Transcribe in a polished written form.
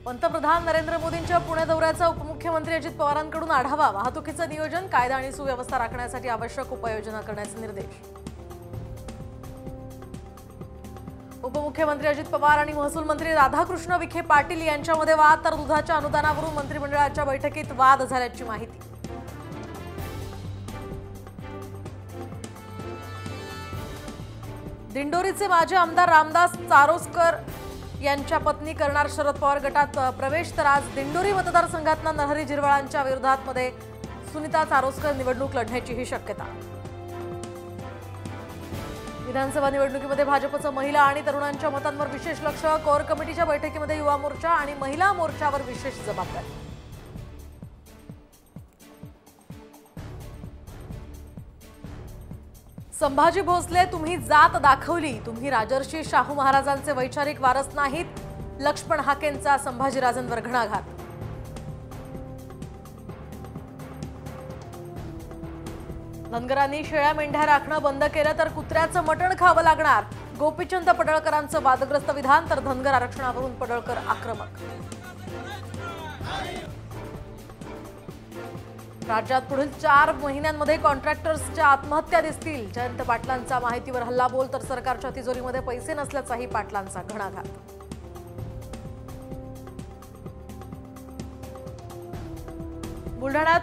पंतप्रधान नरेंद्र मोदींच्या पुणे दौऱ्याचा उपमुख्यमंत्री अजित पवारांकडून आढावा। वाहतुकीचे नियोजन, कायदा आणि सुव्यवस्था राखण्यासाठी आवश्यक उपाययोजना करण्याचे निर्देश। उपमुख्यमंत्री अजित पवार आणि महसूल मंत्री राधाकृष्ण विखे पाटील यांच्यामध्ये वाद, तर दुधाच्या अनुदानावरून मंत्रिमंडळाच्या बैठकीत वाद झाल्याची माहिती। दिंडोरीचे माजी आमदार रामदास चारोस्कर यांच्या पत्नी करणार शरद पवार गटात प्रवेश। तर आज दिंडोरी मतदारसंघातल्या नरहरी झिरवाळांच्या विरोधात मध्ये सुनीता चारोस्कर निवडणूक लढण्याची ही शक्यता। विधानसभा निवडणुकीमध्ये भाजपचं महिला आणि तरुणांच्या मतांवर विशेष लक्ष। कोर कमिटीच्या बैठकीमध्ये युवा मोर्चा आणि महिला मोर्चावर विशेष जबाबदारी। संभाजी भोसले, तुम्ही जात दाखवली, तुम्ही राजर्षी शाहू महाराजांचे वैचारिक वारस नाहीत। लक्ष्मण हाकेंचा संभाजीराजांवर घणाघात। धनगरांनी शेळ्या मेंढ्या राखणं बंद केलं तर कुत्र्याचं मटण खावं लागणार। गोपीचंद पडळकरांचं वादग्रस्त विधान, तर धनगर आरक्षणावरून पडळकर आक्रमक। राज्यात पुढील 4 महिन्यांमध्ये कॉन्ट्रॅक्टर्सच्या आत्महत्या दिसतील। जयंत पाटलांचा माहितीवर हल्लाबोल, तर सरकारच्या तिजोरीमध्ये पैसे नसल्याचाही पाटलांचा घणाघात। बुलढाण्यात